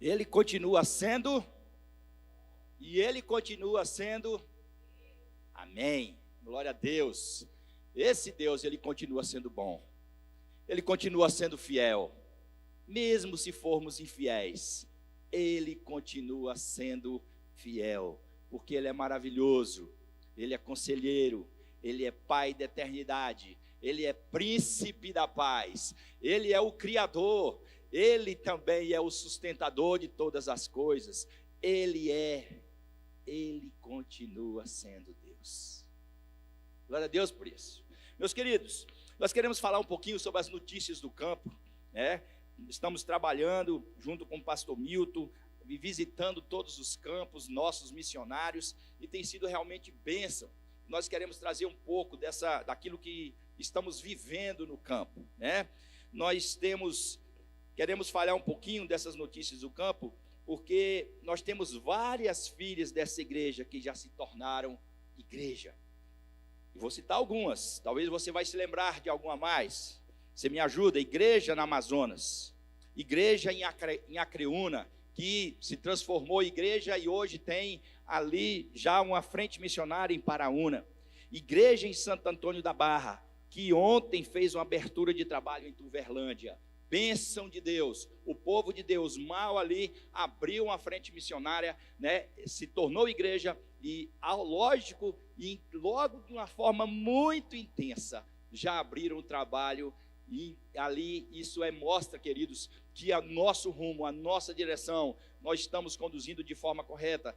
Ele continua sendo, e Ele continua sendo, amém, glória a Deus. Esse Deus, Ele continua sendo bom, Ele continua sendo fiel, mesmo se formos infiéis, Ele continua sendo fiel, porque Ele é maravilhoso, Ele é conselheiro, Ele é Pai da eternidade, Ele é príncipe da paz, Ele é o Criador, Ele também é o sustentador de todas as coisas, Ele continua sendo Deus. Glória a Deus por isso. Meus queridos, nós queremos falar um pouquinho sobre as notícias do campo, né? Estamos trabalhando junto com o pastor Milton, visitando todos os campos, nossos missionários, e tem sido realmente bênção. Nós queremos trazer um pouco daquilo que estamos vivendo no campo, né? Queremos falar um pouquinho dessas notícias do campo, porque nós temos várias filhas dessa igreja que já se tornaram igreja. E vou citar algumas, talvez você vai se lembrar de alguma mais. Você me ajuda? Igreja na Amazonas, igreja em Acreúna, que se transformou em igreja e hoje tem ali já uma frente missionária em Paraúna. Igreja em Santo Antônio da Barra, que ontem fez uma abertura de trabalho em Tuverlândia. Bênção de Deus, o povo de Deus mal ali abriu uma frente missionária, né? Se tornou igreja e, lógico, e logo de uma forma muito intensa, já abriram o trabalho. E ali isso mostra, queridos, que o nosso rumo, a nossa direção, nós estamos conduzindo de forma correta.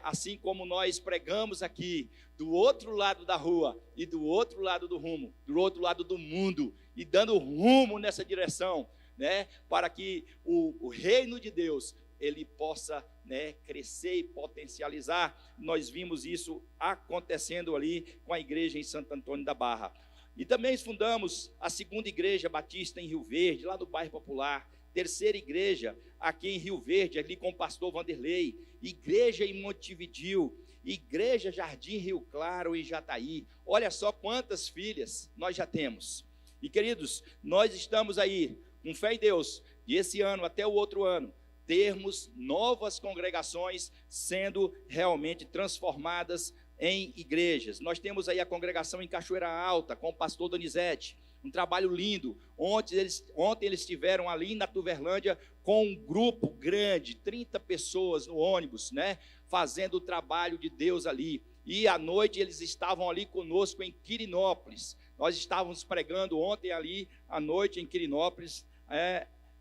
Assim como nós pregamos aqui, do outro lado da rua e do outro lado do rumo, do outro lado do mundo, e dando rumo nessa direção, né, para que o reino de Deus, ele possa, né, crescer e potencializar. Nós vimos isso acontecendo ali com a igreja em Santo Antônio da Barra. E também fundamos a segunda igreja batista em Rio Verde, lá do bairro Popular, terceira igreja aqui em Rio Verde, ali com o pastor Vanderlei, igreja em Montevidéu, igreja Jardim Rio Claro em Jataí. Olha só quantas filhas nós já temos. E queridos, nós estamos aí com fé em Deus, de esse ano até o outro ano, termos novas congregações sendo realmente transformadas em igrejas. Nós temos aí a congregação em Cachoeira Alta, com o pastor Donizete, um trabalho lindo. Ontem eles estiveram ali na Tuverlândia com um grupo grande, 30 pessoas no ônibus, né, fazendo o trabalho de Deus ali. E à noite eles estavam ali conosco em Quirinópolis. Nós estávamos pregando ontem ali à noite em Quirinópolis,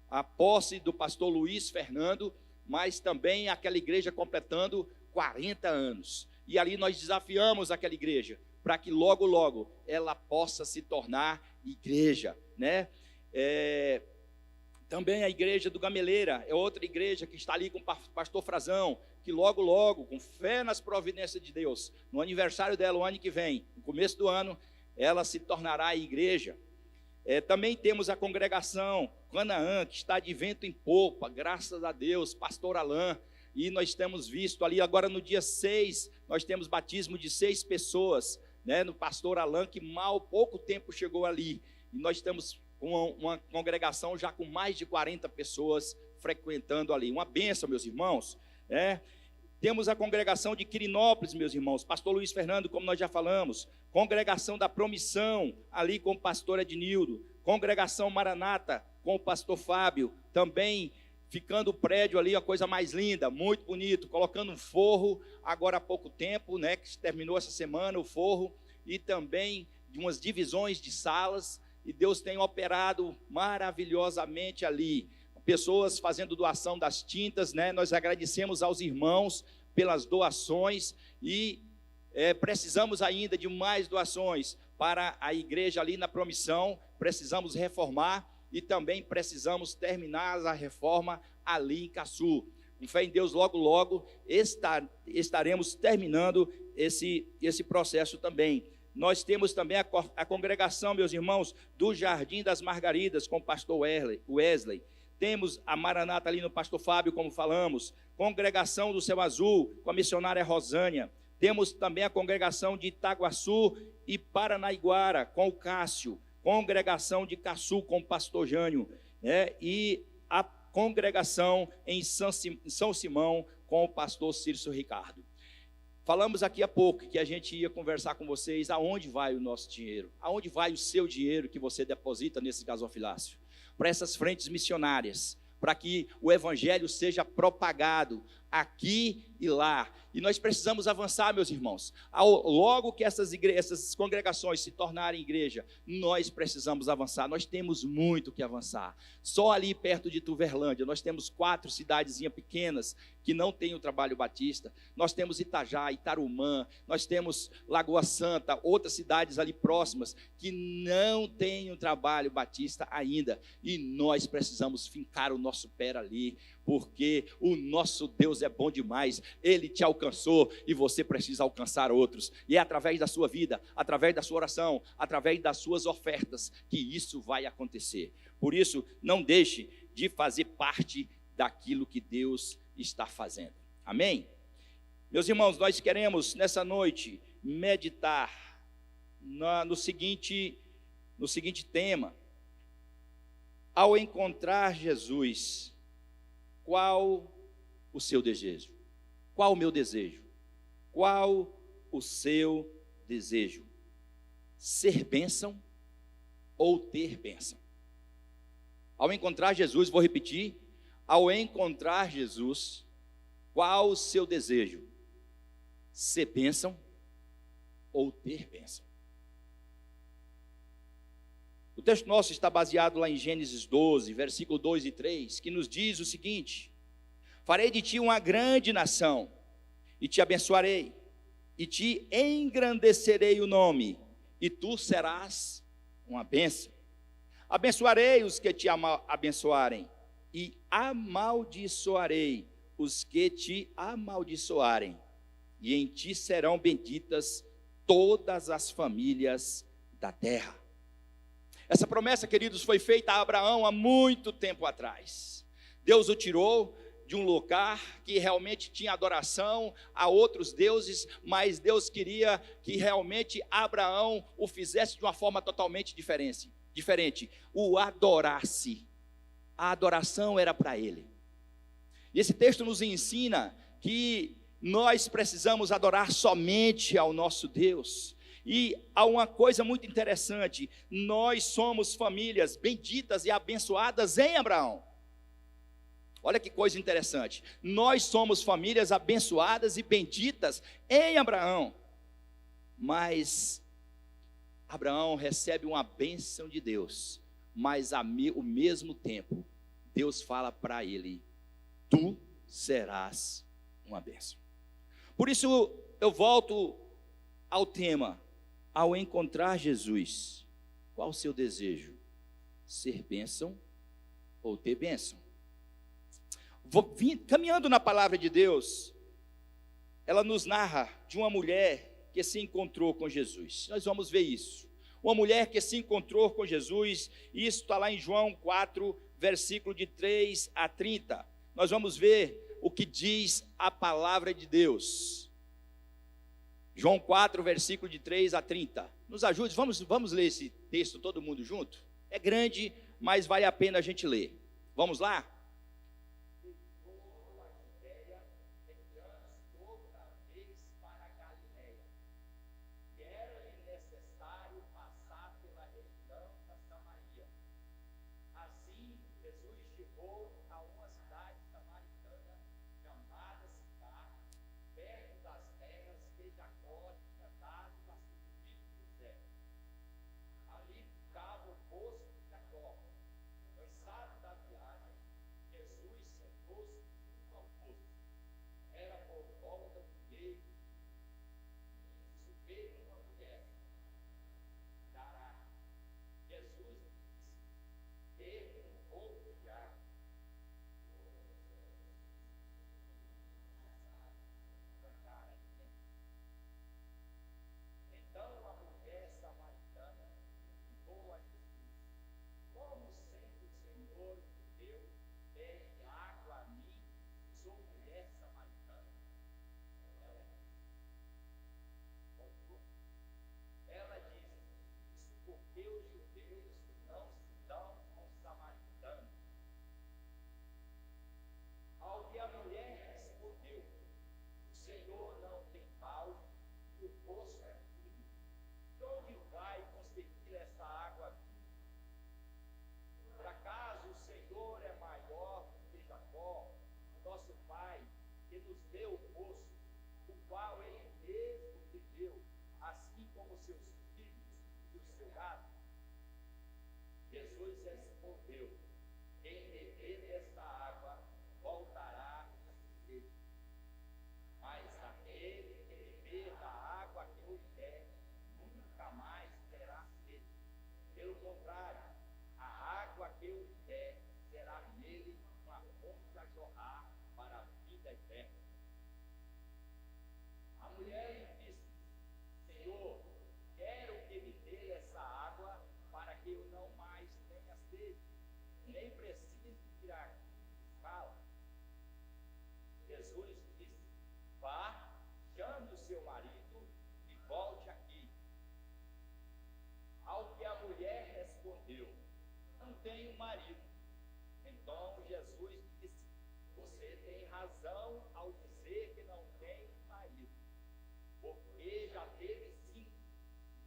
a posse do pastor Luiz Fernando, mas também aquela igreja completando 40 anos. E ali nós desafiamos aquela igreja para que logo, logo ela possa se tornar igreja, né? Também a igreja do Gameleira é outra igreja que está ali com o pastor Frazão, que logo, logo, com fé nas providências de Deus, no aniversário dela, o ano que vem, no começo do ano, ela se tornará igreja. Também temos a congregação Canaã, que está de vento em popa, graças a Deus, pastor Alain. E nós temos visto ali, agora no dia 6, nós temos batismo de 6 pessoas, né, no pastor Alain, que pouco tempo chegou ali. E nós estamos com uma congregação já com mais de 40 pessoas frequentando ali. Uma bênção, meus irmãos. Temos a congregação de Quirinópolis, meus irmãos, pastor Luiz Fernando, como nós já falamos. Congregação da Promissão, ali com o pastor Ednildo. Congregação Maranata, com o pastor Fábio, também ficando o prédio ali, a coisa mais linda, muito bonito, colocando um forro, agora há pouco tempo, né, que terminou essa semana o forro, e também de umas divisões de salas, e Deus tem operado maravilhosamente ali, pessoas fazendo doação das tintas, né, nós agradecemos aos irmãos pelas doações, e precisamos ainda de mais doações para a igreja ali na Promissão, precisamos reformar, e também precisamos terminar a reforma ali em Caçu. Com fé em Deus, logo, logo estaremos terminando esse processo também. Nós temos também a congregação, meus irmãos, do Jardim das Margaridas, com o pastor Wesley. Temos a Maranata ali no pastor Fábio, como falamos. Congregação do Céu Azul, com a missionária Rosânia. Temos também a congregação de Itaguaçu e Paranaiguara, com o Cássio. Congregação de Caçu, com o pastor Jânio, e a congregação em São Simão com o pastor Círcio Ricardo. Falamos aqui há pouco que a gente ia conversar com vocês aonde vai o nosso dinheiro, aonde vai o seu dinheiro que você deposita nesse gasofilácio, para essas frentes missionárias, para que o evangelho seja propagado aqui e lá. E nós precisamos avançar, meus irmãos. Logo que essas congregações se tornarem igreja, nós precisamos avançar. Nós temos muito que avançar. Só ali perto de Tuverlândia, nós temos 4 cidadezinhas pequenas que não têm o trabalho batista. Nós temos Itajá, Itarumã, nós temos Lagoa Santa, outras cidades ali próximas que não têm o trabalho batista ainda. E nós precisamos fincar o nosso pé ali, porque o nosso Deus é bom demais. Ele te alcançou e você precisa alcançar outros. E é através da sua vida, através da sua oração, através das suas ofertas que isso vai acontecer. Por isso, não deixe de fazer parte daquilo que Deus está fazendo. Amém? Meus irmãos, nós queremos nessa noite meditar no seguinte tema: ao encontrar Jesus, qual o seu desejo? Qual o meu desejo? Qual o seu desejo? Ser bênção ou ter bênção? Ao encontrar Jesus, vou repetir, ao encontrar Jesus, qual o seu desejo? Ser bênção ou ter bênção? O texto nosso está baseado lá em Gênesis 12, versículo 2 e 3, que nos diz o seguinte: farei de ti uma grande nação, e te abençoarei, e te engrandecerei o nome, e tu serás uma bênção. Abençoarei os que te abençoarem, e amaldiçoarei os que te amaldiçoarem, e em ti serão benditas todas as famílias da terra. Essa promessa, queridos, foi feita a Abraão há muito tempo atrás. Deus o tirou de um lugar que realmente tinha adoração a outros deuses, mas Deus queria que realmente Abraão o fizesse de uma forma totalmente diferente, o adorasse. A adoração era para ele. E esse texto nos ensina que nós precisamos adorar somente ao nosso Deus. E há uma coisa muito interessante: nós somos famílias benditas e abençoadas em Abraão. Olha que coisa interessante, nós somos famílias abençoadas e benditas em Abraão. Mas Abraão recebe uma bênção de Deus, mas ao mesmo tempo, Deus fala para ele: tu serás uma bênção. Por isso eu volto ao tema: ao encontrar Jesus, qual o seu desejo? Ser bênção ou ter bênção? Caminhando na palavra de Deus, ela nos narra de uma mulher que se encontrou com Jesus. Nós vamos ver isso. Uma mulher que se encontrou com Jesus, isso está lá em João 4, versículo de 3 a 30. Nós vamos ver o que diz a palavra de Deus. João 4, versículo de 3 a 30. Nos ajude, vamos ler esse texto todo mundo junto? É grande, mas vale a pena a gente ler. Vamos lá? Senhor não tem balde, o poço é fundo. De onde vai conseguir essa água viva? Por acaso o Senhor é maior do que Jacó, nosso pai, que nos deu o poço, o qual ele mesmo bebeu, assim como seus filhos e o seu gado? Jesus respondeu: quem beber desta água voltará a sede, mas aquele que beber da água que eu lhe der nunca mais terá sede. Pelo contrário, a água que eu lhe der será nele uma fonte a jorrar para a vida eterna. A mulher lhe disse: Senhor, quero que me dê essa água para que eu não mais tenha sede, nem precise tirar fala. Jesus disse: vá, chame o seu marido e volte aqui. Ao que a mulher respondeu: não tenho marido. Então Jesus disse: você tem razão ao dizer que não tem marido, porque já teve 5,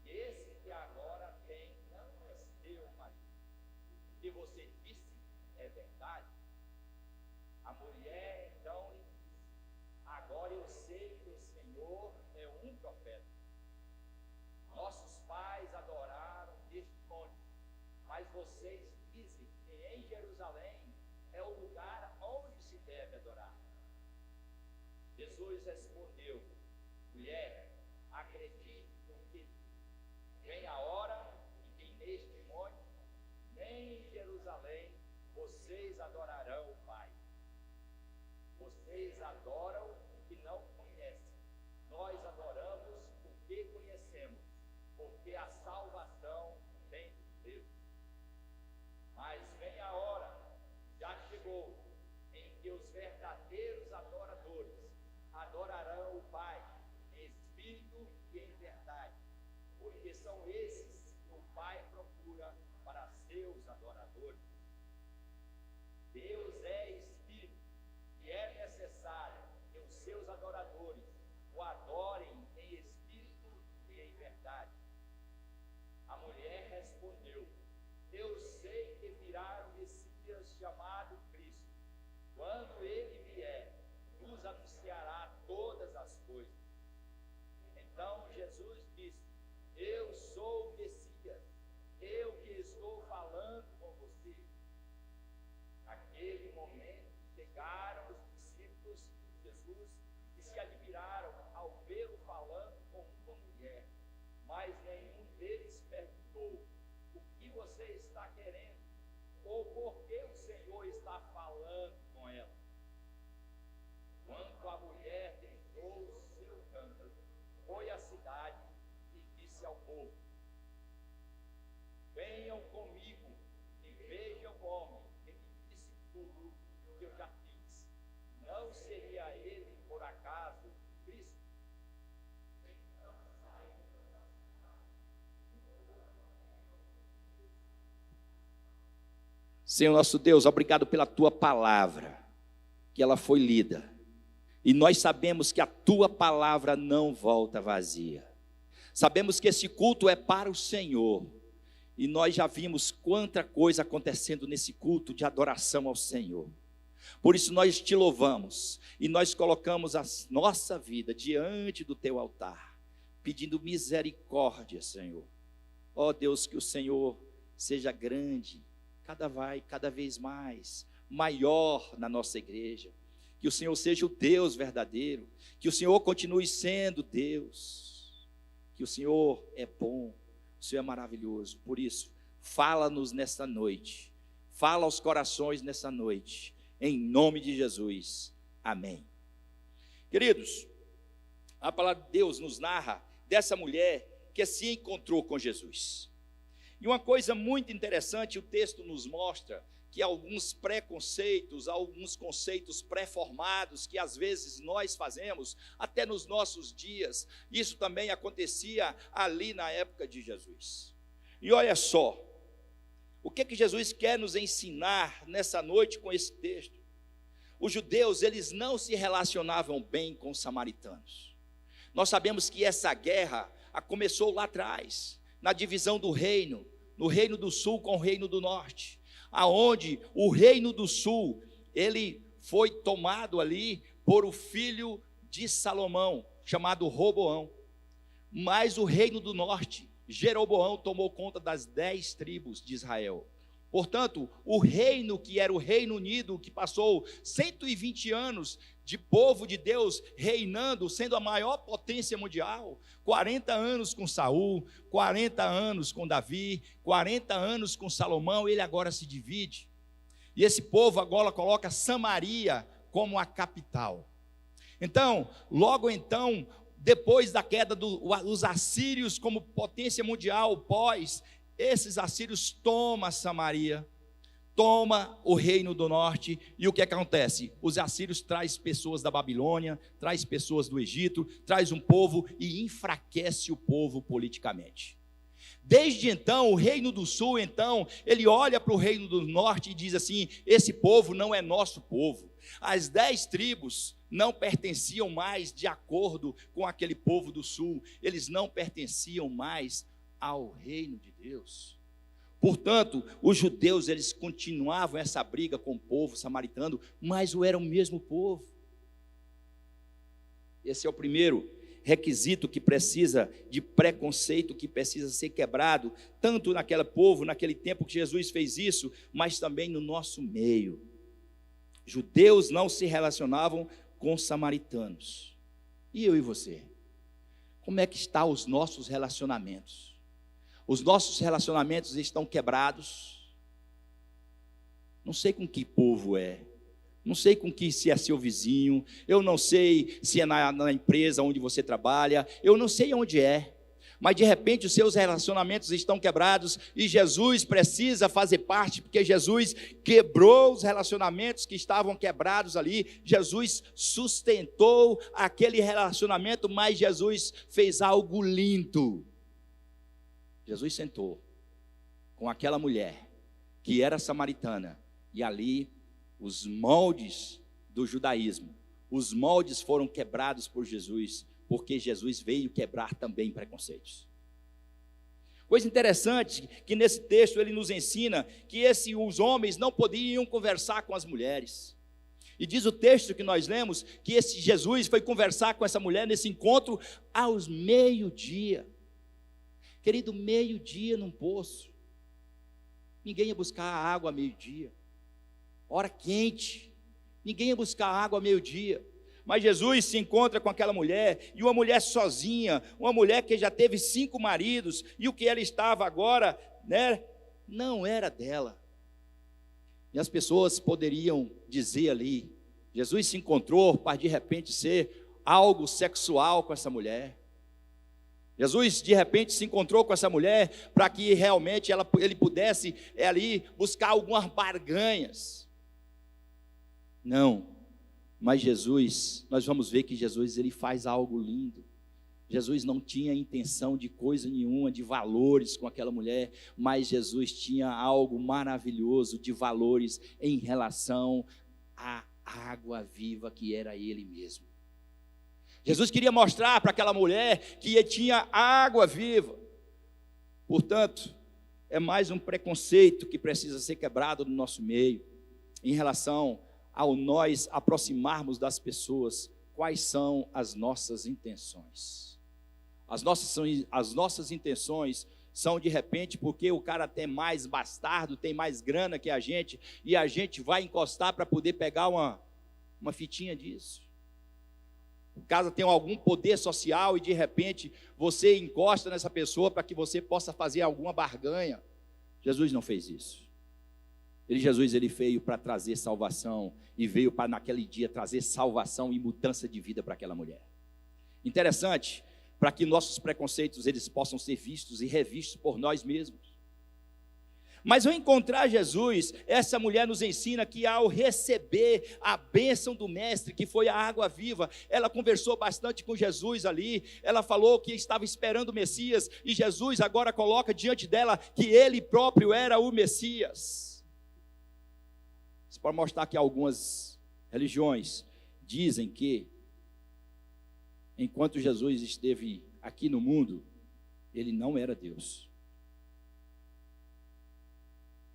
e esse que agora tem não é seu marido. O que você disse é verdade. A mulher então lhe disse: agora eu sei que o Senhor é um profeta. Nossos pais adoraram neste monte, mas vocês dizem que em Jerusalém é o lugar onde se deve adorar. Jesus respondeu: mulher, acredite no que vem a hora em que neste monte, nem em Jerusalém, vocês adorarão o Pai. Vocês adoram o que não conhecem. Nós adoramos o que conhecemos, porque a salvação vem de Deus. Mas vem a hora, já chegou, em que os verdadeiros adoradores adorarão o Pai em espírito e em verdade, porque são esses que o Pai procura para seus adoradores. Deus é espírito, e é necessário que os seus adoradores o adorem em espírito e em verdade. A mulher respondeu: eu sei que virá o Messias chamado Cristo. Quando ele vier, nos anunciará todas as coisas. Então Jesus disse: eu sou o Messias, eu que estou falando com você. Naquele momento chegaram os discípulos de Jesus e se admiraram ao vê-lo falando com uma mulher. Mas nenhum deles perguntou: o que você está querendo? Ou por que o Senhor está falando com ela? Quando a mulher deixou o seu cântaro, foi à cidade e disse ao povo: venham comigo e vejam o homem que me disse tudo que eu já fiz. Não seria ele, por acaso, Cristo? Senhor nosso Deus, obrigado pela tua palavra, que ela foi lida. E nós sabemos que a tua palavra não volta vazia. Sabemos que esse culto é para o Senhor. E nós já vimos quanta coisa acontecendo nesse culto de adoração ao Senhor. Por isso nós te louvamos e nós colocamos a nossa vida diante do teu altar, pedindo misericórdia, Senhor. Ó Deus, que o Senhor seja grande, cada vez mais, maior na nossa igreja. Que o Senhor seja o Deus verdadeiro, que o Senhor continue sendo Deus, que o Senhor é bom, o Senhor é maravilhoso. Por isso, fala-nos nesta noite, fala aos corações nessa noite, em nome de Jesus, amém. Queridos, a palavra de Deus nos narra dessa mulher que se encontrou com Jesus. E uma coisa muito interessante, o texto nos mostra que alguns preconceitos, alguns conceitos pré-formados que às vezes nós fazemos, até nos nossos dias, isso também acontecia ali na época de Jesus. E olha só, o que Jesus quer nos ensinar nessa noite com esse texto? os judeus, eles não se relacionavam bem com os samaritanos. Nós sabemos que essa guerra começou lá atrás, na divisão do reino, no reino do sul com o reino do norte, aonde o reino do sul, ele foi tomado ali por o filho de Salomão, chamado Roboão. Mas o reino do norte, Jeroboão, tomou conta das 10 tribos de Israel. Portanto, o reino que era o Reino Unido, que passou 120 anos de povo de Deus reinando, sendo a maior potência mundial, 40 anos com Saul, 40 anos com Davi, 40 anos com Salomão, ele agora se divide. E esse povo agora coloca Samaria como a capital. Então, logo então, depois da queda dos assírios como potência mundial, esses assírios tomam Samaria, toma o reino do norte, e o que acontece? Os assírios trazem pessoas da Babilônia, traz pessoas do Egito, traz um povo e enfraquece o povo politicamente. Desde então, o reino do sul, então, ele olha para o reino do norte e diz assim: esse povo não é nosso povo. As 10 tribos não pertenciam mais de acordo com aquele povo do sul, eles não pertenciam mais ao reino de Deus. Portanto, os judeus, eles continuavam essa briga com o povo samaritano, mas era o mesmo povo. Esse é o primeiro requisito que precisa de preconceito, que precisa ser quebrado, tanto naquele povo, naquele tempo que Jesus fez isso, mas também no nosso meio. Judeus não se relacionavam com samaritanos. E eu e você? Como é que estão os nossos relacionamentos? Os nossos relacionamentos estão quebrados? Não sei com que povo é. Não sei com que, se é seu vizinho, eu não sei se é na empresa onde você trabalha, eu não sei onde é, mas de repente os seus relacionamentos estão quebrados e Jesus precisa fazer parte, porque Jesus quebrou os relacionamentos que estavam quebrados ali, Jesus sustentou aquele relacionamento, mas Jesus fez algo lindo. Jesus sentou com aquela mulher que era samaritana e ali os moldes do judaísmo, os moldes foram quebrados por Jesus, porque Jesus veio quebrar também preconceitos. Coisa interessante que nesse texto ele nos ensina que os homens não podiam conversar com as mulheres. E diz o texto que nós lemos que esse Jesus foi conversar com essa mulher nesse encontro aos meio-dia. Querido, meio-dia num poço. Ninguém ia buscar água a meio-dia. Hora quente, ninguém ia buscar água ao meio-dia, mas Jesus se encontra com aquela mulher, e uma mulher sozinha, uma mulher que já teve 5 maridos, e o que ela estava agora, não era dela. E as pessoas poderiam dizer ali, Jesus se encontrou para de repente ser algo sexual com essa mulher. Jesus de repente se encontrou com essa mulher para que realmente ele pudesse ali buscar algumas barganhas. Não, mas Jesus, nós vamos ver que Jesus ele faz algo lindo. Jesus não tinha intenção de coisa nenhuma, de valores com aquela mulher, mas Jesus tinha algo maravilhoso de valores em relação à água viva que era Ele mesmo. Jesus queria mostrar para aquela mulher que ele tinha água viva. Portanto, é mais um preconceito que precisa ser quebrado no nosso meio, em relação ao nós aproximarmos das pessoas, quais são as nossas intenções. As nossas intenções são de repente porque o cara tem mais bastardo, tem mais grana que a gente, e a gente vai encostar para poder pegar uma fitinha disso. O cara tem algum poder social e de repente você encosta nessa pessoa para que você possa fazer alguma barganha. Jesus não fez isso. Jesus veio para trazer salvação e veio para naquele dia trazer salvação e mudança de vida para aquela mulher. Interessante, para que nossos preconceitos eles possam ser vistos e revistos por nós mesmos. Mas ao encontrar Jesus, essa mulher nos ensina que ao receber a bênção do mestre, que foi a água viva, ela conversou bastante com Jesus ali, ela falou que estava esperando o Messias, e Jesus agora coloca diante dela que ele próprio era o Messias. Para mostrar aqui algumas religiões dizem que, enquanto Jesus esteve aqui no mundo, ele não era Deus.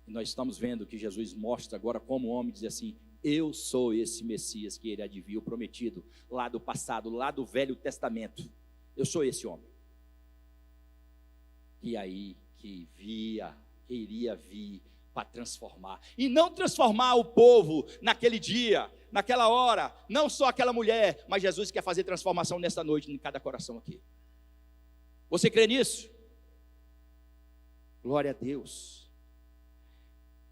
E nós estamos vendo que Jesus mostra agora como homem, diz assim: eu sou esse Messias que ele adivinhou, prometido, lá do passado, lá do Velho Testamento. Eu sou esse homem. E aí, que iria vir para transformar. E não transformar o povo naquele dia, naquela hora, não só aquela mulher, mas Jesus quer fazer transformação nessa noite, em cada coração aqui. Você crê nisso? Glória a Deus.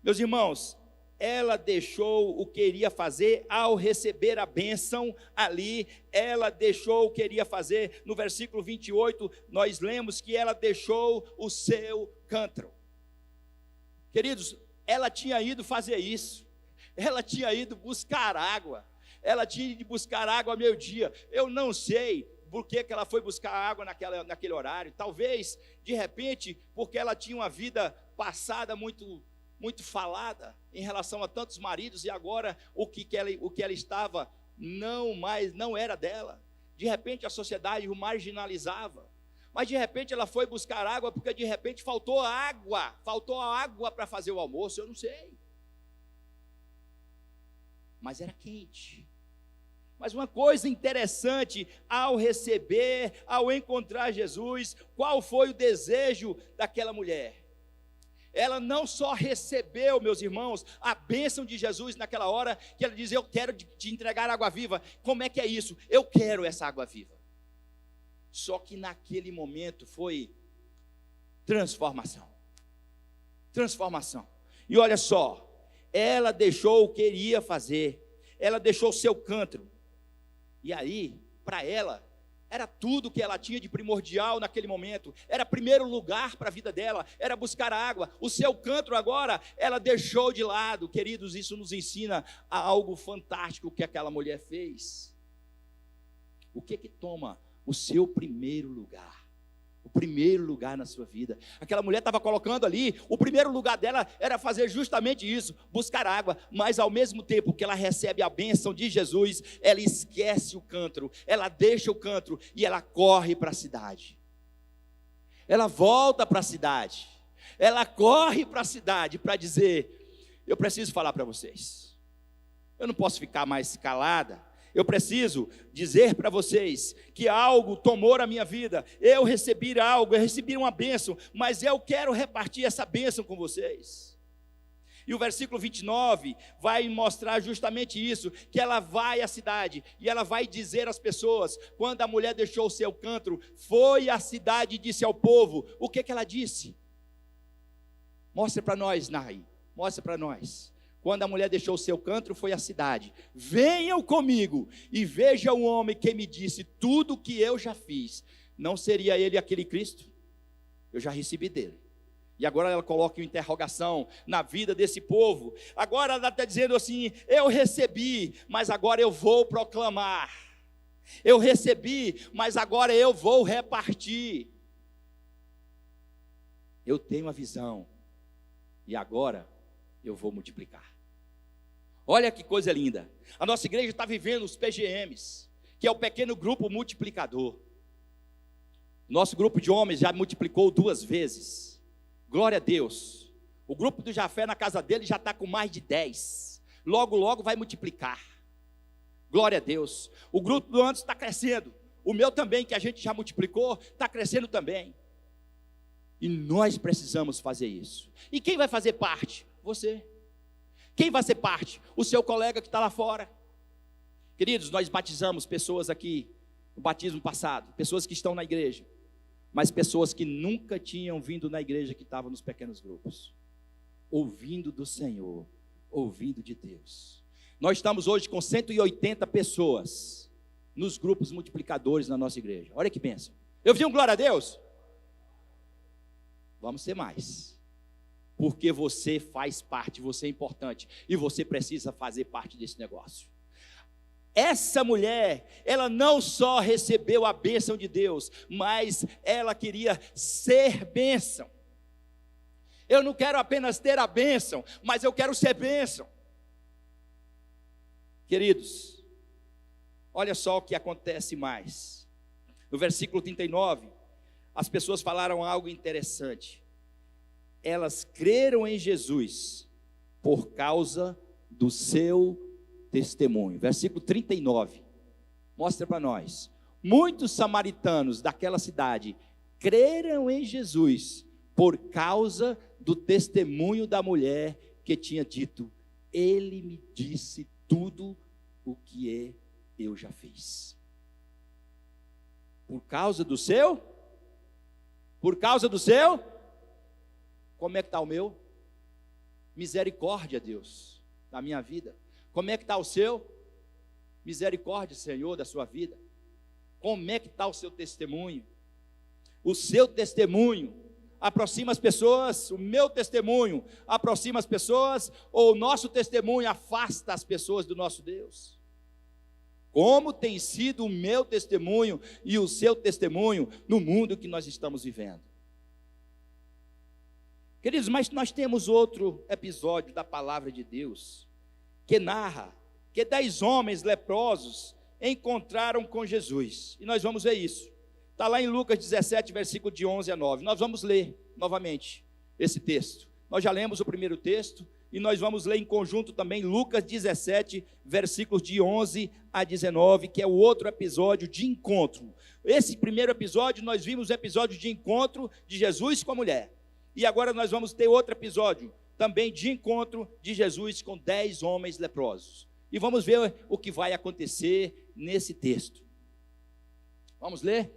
Meus irmãos, ela deixou o que iria fazer ao receber a bênção ali. Ela deixou o que iria fazer. No versículo 28, nós lemos que ela deixou o seu cântaro. Queridos, ela tinha ido fazer isso. Ela tinha ido buscar água. Ela tinha ido buscar água ao meio-dia. Eu não sei por que ela foi buscar água naquele horário. Talvez, de repente, porque ela tinha uma vida passada muito falada em relação a tantos maridos, e agora o que ela estava não era dela. De repente a sociedade o marginalizava, mas de repente ela foi buscar água porque de repente faltou água para fazer o almoço, eu não sei, mas era quente. Mas uma coisa interessante, ao encontrar Jesus, qual foi o desejo daquela mulher? Ela não só recebeu, meus irmãos, a bênção de Jesus naquela hora, que ela diz: eu quero te entregar água viva. Como é que é isso? Eu quero essa água viva. Só que naquele momento foi transformação. E olha só, ela deixou o que iria fazer, ela deixou o seu cântaro, e aí, para ela, era tudo que ela tinha de primordial naquele momento, era primeiro lugar para a vida dela, era buscar água. O seu cântaro agora, ela deixou de lado. Queridos, isso nos ensina a algo fantástico que aquela mulher fez. O que toma o seu primeiro lugar? O primeiro lugar na sua vida. Aquela mulher estava colocando ali, o primeiro lugar dela era fazer justamente isso, buscar água, mas ao mesmo tempo que ela recebe a bênção de Jesus, ela esquece o cântaro, ela deixa o cântaro e ela corre para a cidade. Ela volta para a cidade, ela corre para a cidade para dizer: eu preciso falar para vocês, eu não posso ficar mais calada. Eu preciso dizer para vocês que algo tomou a minha vida. Eu recebi algo, eu recebi uma bênção, mas eu quero repartir essa bênção com vocês. E o versículo 29 vai mostrar justamente isso, que ela vai à cidade, e ela vai dizer às pessoas, quando a mulher deixou o seu cântaro, foi à cidade e disse ao povo. O que ela disse? Mostra para nós, Nai, mostra para nós. Quando a mulher deixou o seu cântaro, foi à cidade. Venham comigo e vejam o homem que me disse tudo o que eu já fiz. Não seria ele aquele Cristo? Eu já recebi dele. E agora ela coloca uma interrogação na vida desse povo. Agora ela está dizendo assim: eu recebi, mas agora eu vou proclamar. Eu recebi, mas agora eu vou repartir. Eu tenho a visão, e agora eu vou multiplicar. Olha que coisa linda. A nossa igreja está vivendo os PGMs, que é o pequeno grupo multiplicador. Nosso grupo de homens já multiplicou 2 vezes. Glória a Deus. O grupo do Jafé na casa dele já está com mais de 10. Logo, logo vai multiplicar. Glória a Deus. O grupo do antes está crescendo. O meu também, que a gente já multiplicou, está crescendo também. E nós precisamos fazer isso. E quem vai fazer parte? Você. Quem vai ser parte? O seu colega que está lá fora. Queridos, nós batizamos pessoas aqui no batismo passado, pessoas que estão na igreja, mas pessoas que nunca tinham vindo na igreja, que estavam nos pequenos grupos, ouvindo do Senhor, ouvindo de Deus. Nós estamos hoje com 180 pessoas nos grupos multiplicadores na nossa igreja. Olha que bênção. Eu vi um glória a Deus? Vamos ter mais. Porque você faz parte, você é importante, e você precisa fazer parte desse negócio. Essa mulher, ela não só recebeu a bênção de Deus, mas ela queria ser bênção. Eu não quero apenas ter a bênção, mas eu quero ser bênção. Queridos, olha só o que acontece mais. No versículo 39, as pessoas falaram algo interessante. Elas creram em Jesus por causa do seu testemunho. Versículo 39, mostra para nós. Muitos samaritanos daquela cidade creram em Jesus por causa do testemunho da mulher que tinha dito: ele me disse tudo o que eu já fiz. Por causa do seu? Por causa do seu? Como é que está o meu? Misericórdia, Deus, da minha vida. Como é que está o seu? Misericórdia, Senhor, da sua vida. Como é que está o seu testemunho? O seu testemunho aproxima as pessoas, o meu testemunho aproxima as pessoas, ou o nosso testemunho afasta as pessoas do nosso Deus? Como tem sido o meu testemunho e o seu testemunho no mundo que nós estamos vivendo? Queridos, mas nós temos outro episódio da palavra de Deus, que narra que 10 homens leprosos encontraram com Jesus, e nós vamos ver isso. Está lá em Lucas 17, versículo de 11 a 9. Nós vamos ler novamente esse texto. Nós já lemos o primeiro texto, e nós vamos ler em conjunto também Lucas 17, versículos de 11 a 19, que é o outro episódio de encontro. Esse primeiro episódio, nós vimos o episódio de encontro de Jesus com a mulher. E agora nós vamos ter outro episódio, também de encontro de Jesus com 10 homens leprosos. E vamos ver o que vai acontecer nesse texto. Vamos ler?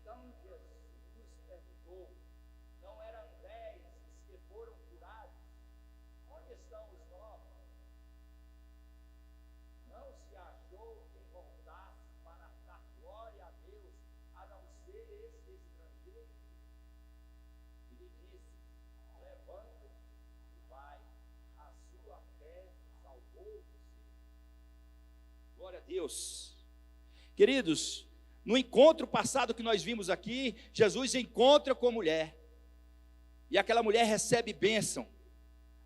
Então Jesus perguntou: não eram 10 os que foram curados? Onde estão os 9? Não se achou quem voltasse para dar glória a Deus, a não ser esse estrangeiro? E lhe disse: levanta-te e vai, a sua fé salvou você. Glória a Deus. Queridos, no encontro passado que nós vimos aqui, Jesus encontra com a mulher, e aquela mulher recebe bênção.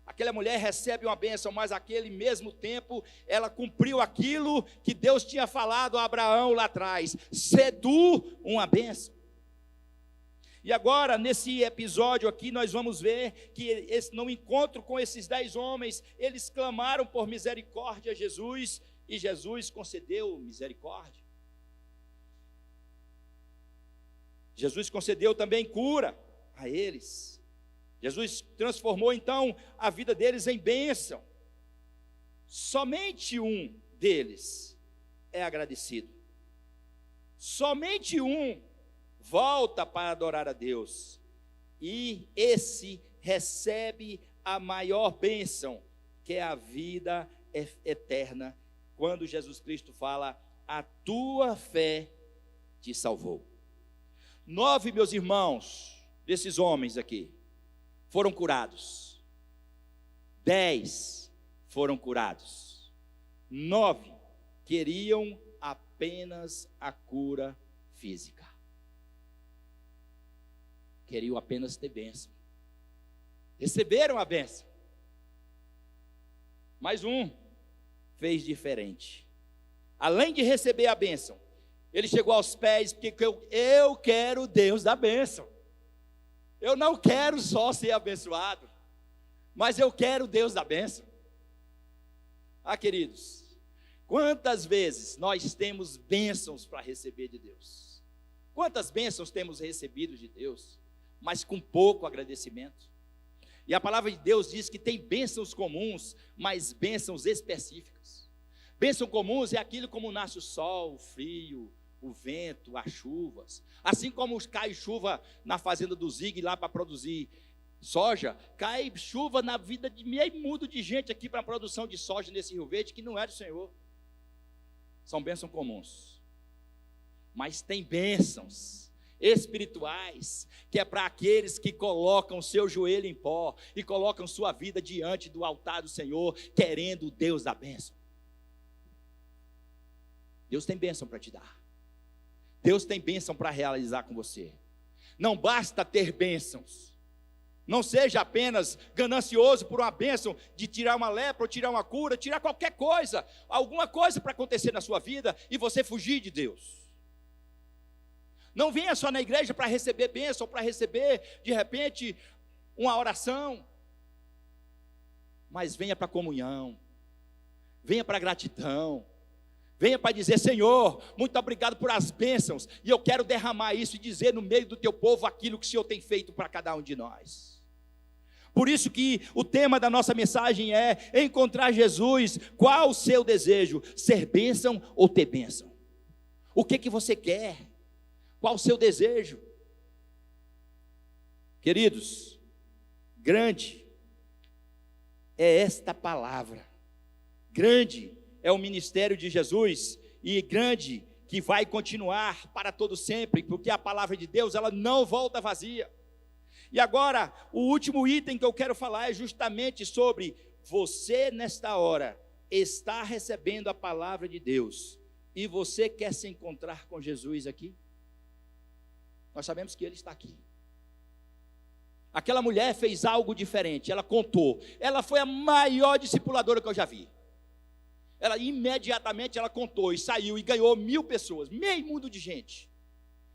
Aquela mulher recebe uma bênção, mas naquele mesmo tempo, ela cumpriu aquilo que Deus tinha falado a Abraão lá atrás: cedu uma bênção. E agora, nesse episódio aqui, nós vamos ver que no encontro com esses 10 homens, eles clamaram por misericórdia a Jesus, e Jesus concedeu misericórdia. Jesus concedeu também cura a eles. Jesus transformou então a vida deles em bênção. Somente um deles é agradecido. Somente um volta para adorar a Deus. E esse recebe a maior bênção, que é a vida eterna, quando Jesus Cristo fala: a tua fé te salvou. 9, meus irmãos, desses homens aqui, foram curados. 10 foram curados. 9 queriam apenas a cura física. Queriam apenas ter bênção. Receberam a bênção. Mas um fez diferente. Além de receber a bênção, ele chegou aos pés, porque eu quero Deus da bênção. Eu não quero só ser abençoado, mas eu quero Deus da bênção. Ah, queridos, Quantas vezes nós temos bênçãos para receber de Deus? Quantas bênçãos temos recebido de Deus, mas com pouco agradecimento? E a palavra de Deus diz que tem bênçãos comuns, mas bênçãos específicas. Bênçãos comuns é aquilo como nasce o sol, o frio, o vento, as chuvas. Assim como cai chuva na fazenda do Zig lá para produzir soja, cai chuva na vida de meio mundo de gente aqui para a produção de soja nesse Rio Verde que não é do Senhor. São bênçãos comuns. Mas tem bênçãos espirituais, que é para aqueles que colocam seu joelho em pó e colocam sua vida diante do altar do Senhor, querendo o Deus da bênção. Deus tem bênção para te dar. Deus tem bênção para realizar com você. Não basta ter bênçãos. Não seja apenas ganancioso por uma bênção de tirar uma lepra, ou tirar uma cura, tirar qualquer coisa, alguma coisa para acontecer na sua vida e você fugir de Deus. Não venha só na igreja para receber bênção, para receber, de repente, uma oração. Mas venha para a comunhão, venha para a gratidão, venha para dizer: Senhor, muito obrigado por as bênçãos, e eu quero derramar isso e dizer no meio do teu povo aquilo que o Senhor tem feito para cada um de nós. Por isso que o tema da nossa mensagem é encontrar Jesus. Qual o seu desejo? Ser bênção ou ter bênção? O que você quer? Qual o seu desejo? Queridos, grande é esta palavra. Grande é o ministério de Jesus, e grande que vai continuar para todo sempre, porque a palavra de Deus, ela não volta vazia. E agora, o último item que eu quero falar é justamente sobre você nesta hora está recebendo a palavra de Deus, e você quer se encontrar com Jesus aqui? Nós sabemos que Ele está aqui. Aquela mulher fez algo diferente, ela contou, ela foi a maior discipuladora que eu já vi. Ela imediatamente contou e saiu e ganhou 1000 pessoas, meio mundo de gente.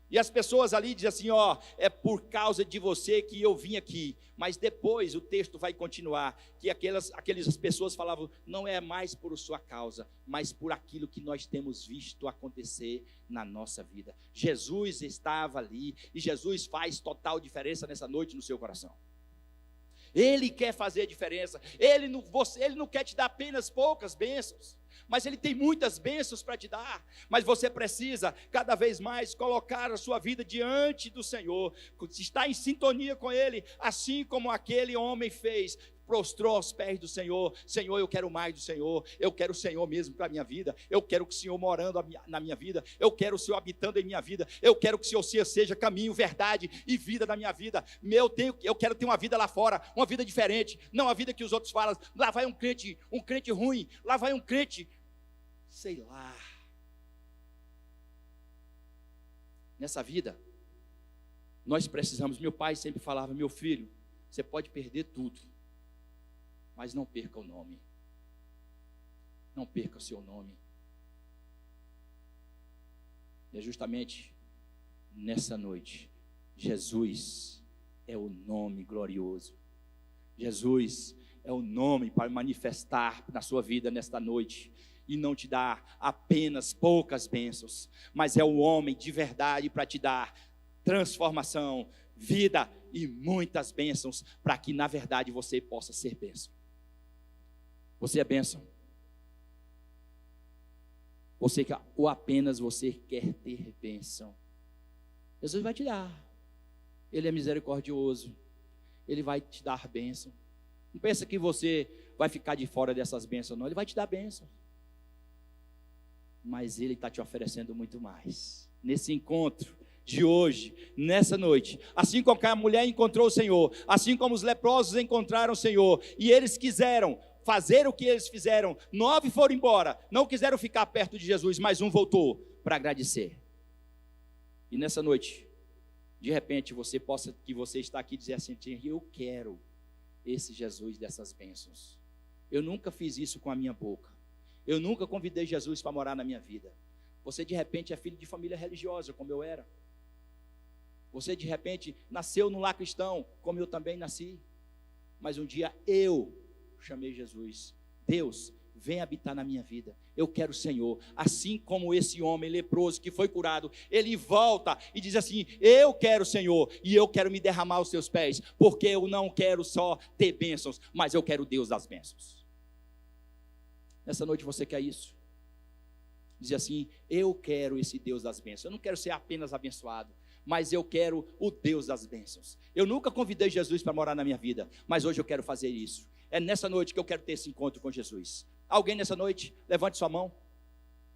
E as pessoas ali dizem assim: ó, é por causa de você que eu vim aqui. Mas depois o texto vai continuar, que aquelas pessoas falavam: não é mais por sua causa, mas por aquilo que nós temos visto acontecer na nossa vida. Jesus estava ali, e Jesus faz total diferença nessa noite no seu coração. Ele quer fazer diferença. Ele não quer te dar apenas poucas bênçãos, mas Ele tem muitas bênçãos para te dar. Mas você precisa cada vez mais colocar a sua vida diante do Senhor, estar em sintonia com Ele, assim como aquele homem fez. Prostrou aos pés do Senhor: Senhor, eu quero mais do Senhor, eu quero o Senhor mesmo para a minha vida, eu quero o Senhor morando na minha vida, eu quero o Senhor habitando em minha vida, eu quero que o Senhor seja caminho, verdade e vida na minha vida. Eu quero ter uma vida lá fora, uma vida diferente, não a vida que os outros falam. Lá vai um crente ruim, lá vai um crente, sei lá. Nessa vida, nós precisamos. Meu pai sempre falava: meu filho, você pode perder tudo, mas não perca o nome. Não perca o seu nome. E é justamente nessa noite, Jesus é o nome glorioso. Jesus é o nome para manifestar na sua vida nesta noite, e não te dar apenas poucas bênçãos, mas é o homem de verdade para te dar transformação, vida e muitas bênçãos, para que na verdade você possa ser bênção. Você é bênção? Você quer, ou apenas você quer ter bênção? Jesus vai te dar. Ele é misericordioso. Ele vai te dar bênção. Não pensa que você vai ficar de fora dessas bênçãos, não. Ele vai te dar bênção. Mas Ele está te oferecendo muito mais. Nesse encontro de hoje, nessa noite, assim como a mulher encontrou o Senhor, assim como os leprosos encontraram o Senhor, e eles quiseram fazer o que eles fizeram, 9 foram embora, não quiseram ficar perto de Jesus, mas um voltou para agradecer. E nessa noite, de repente, você está aqui e dizer assim: eu quero esse Jesus dessas bênçãos. Eu nunca fiz isso com a minha boca, eu nunca convidei Jesus para morar na minha vida. Você de repente é filho de família religiosa, como eu era. Você de repente nasceu num lar cristão, como eu também nasci. Mas um dia eu chamei Jesus: Deus, vem habitar na minha vida. Eu quero o Senhor. Assim como esse homem leproso que foi curado, ele volta e diz assim: eu quero o Senhor, e eu quero me derramar aos seus pés, porque eu não quero só ter bênçãos, mas eu quero o Deus das bênçãos. Nessa noite você quer isso? Diz assim: eu quero esse Deus das bênçãos. Eu não quero ser apenas abençoado, mas eu quero o Deus das bênçãos. Eu nunca convidei Jesus para morar na minha vida, mas hoje eu quero fazer isso. É nessa noite que eu quero ter esse encontro com Jesus. Alguém nessa noite, levante sua mão.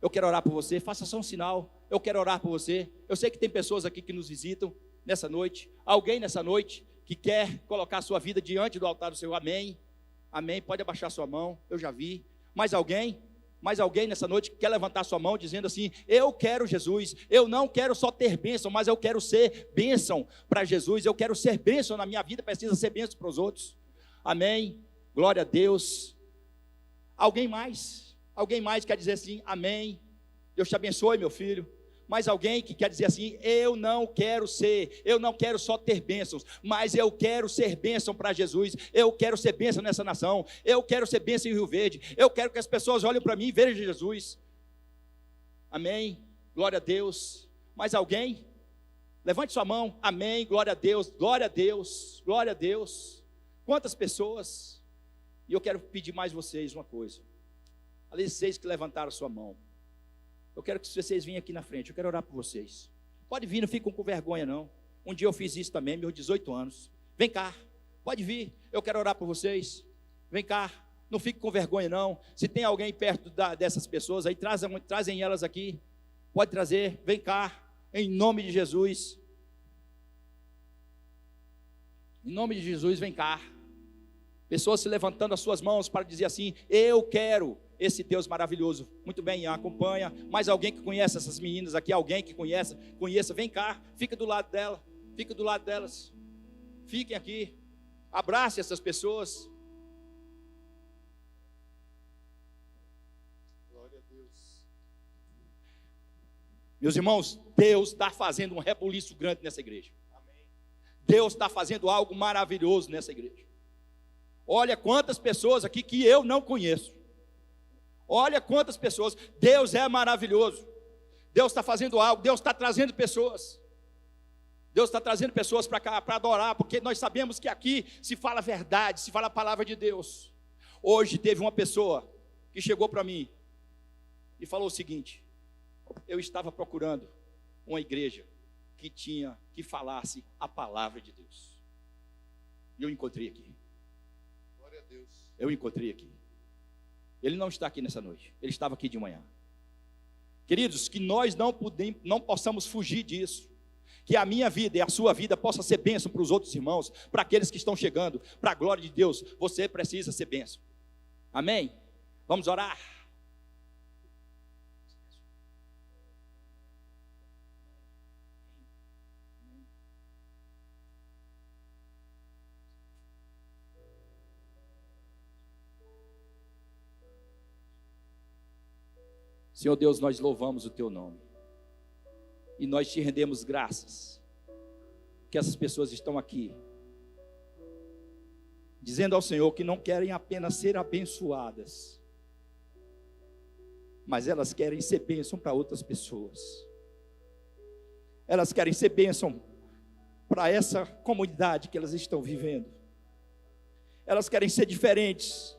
Eu quero orar por você, faça só um sinal. Eu quero orar por você. Eu sei que tem pessoas aqui que nos visitam nessa noite. Alguém nessa noite que quer colocar a sua vida diante do altar do Senhor. Amém, amém, pode abaixar sua mão, eu já vi. Mais alguém nessa noite que quer levantar sua mão dizendo assim: eu quero Jesus, eu não quero só ter bênção, mas eu quero ser bênção para Jesus, eu quero ser bênção na minha vida, precisa ser bênção para os outros. Amém, glória a Deus. Alguém mais quer dizer assim: amém, Deus te abençoe, meu filho. Mais alguém que quer dizer assim: eu não quero só ter bênçãos, mas eu quero ser bênção para Jesus, eu quero ser bênção nessa nação, eu quero ser bênção em Rio Verde, eu quero que as pessoas olhem para mim e vejam Jesus. Amém, glória a Deus. Mais alguém? Levante sua mão. Amém, glória a Deus, glória a Deus, glória a Deus. Quantas pessoas? E eu quero pedir mais vocês uma coisa. Além de vocês que levantaram sua mão, eu quero que vocês venham aqui na frente, eu quero orar por vocês. Pode vir, não fiquem com vergonha não. Um dia eu fiz isso também, meus 18 anos. Vem cá, pode vir, eu quero orar por vocês. Vem cá, não fique com vergonha não. Se tem alguém perto dessas pessoas aí, trazem elas aqui. Pode trazer, vem cá, em nome de Jesus. Em nome de Jesus, vem cá. Pessoas se levantando as suas mãos para dizer assim: eu quero esse Deus maravilhoso. Muito bem, acompanha. Mais alguém que conhece essas meninas aqui, alguém que conheça, vem cá, fica do lado dela, fica do lado delas. Fiquem aqui, abrace essas pessoas. Glória a Deus. Meus irmãos, Deus está fazendo um rebuliço grande nessa igreja. Amém. Deus está fazendo algo maravilhoso nessa igreja. Olha quantas pessoas aqui que eu não conheço. Olha quantas pessoas. Deus é maravilhoso. Deus está fazendo algo. Deus está trazendo pessoas. Deus está trazendo pessoas para cá para adorar, porque nós sabemos que aqui se fala a verdade, se fala a palavra de Deus. Hoje teve uma pessoa que chegou para mim e falou o seguinte: eu estava procurando uma igreja que falasse a palavra de Deus. E eu encontrei aqui. Glória a Deus. Eu encontrei aqui. Ele não está aqui nessa noite, ele estava aqui de manhã. Queridos, que nós não possamos fugir disso. Que a minha vida e a sua vida possa ser bênção para os outros irmãos, para aqueles que estão chegando, para a glória de Deus. Você precisa ser bênção. Amém? Vamos orar. Senhor Deus, nós louvamos o Teu nome. E nós te rendemos graças. Que essas pessoas estão aqui, dizendo ao Senhor que não querem apenas ser abençoadas, mas elas querem ser bênção para outras pessoas. Elas querem ser bênção para essa comunidade que elas estão vivendo. Elas querem ser diferentes.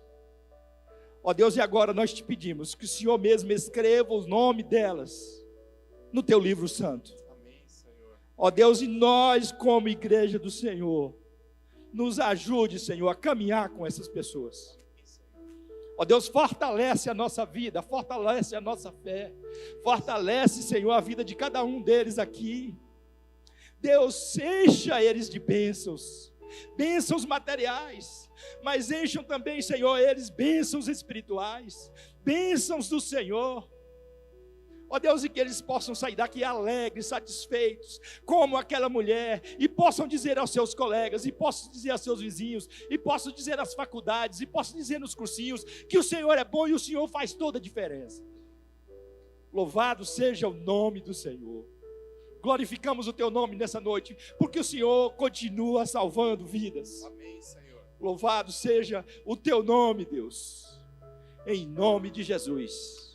Ó Deus, e agora nós te pedimos que o Senhor mesmo escreva o nome delas no Teu livro santo. Amém, Senhor. Ó Deus, e nós como igreja do Senhor, nos ajude, Senhor, a caminhar com essas pessoas. Ó Deus, fortalece a nossa vida, fortalece a nossa fé, fortalece, Senhor, a vida de cada um deles aqui. Deus, encha eles de bênçãos, bênçãos materiais, mas encham também, Senhor, eles bênçãos espirituais, bênçãos do Senhor. Ó Deus, e que eles possam sair daqui alegres, satisfeitos, como aquela mulher, e possam dizer aos seus colegas, e possam dizer aos seus vizinhos, e possam dizer nas faculdades, e possam dizer nos cursinhos, que o Senhor é bom e o Senhor faz toda a diferença. Louvado seja o nome do Senhor. Glorificamos o Teu nome nessa noite, porque o Senhor continua salvando vidas. Amém, Senhor. Louvado seja o Teu nome, Deus. Em nome de Jesus.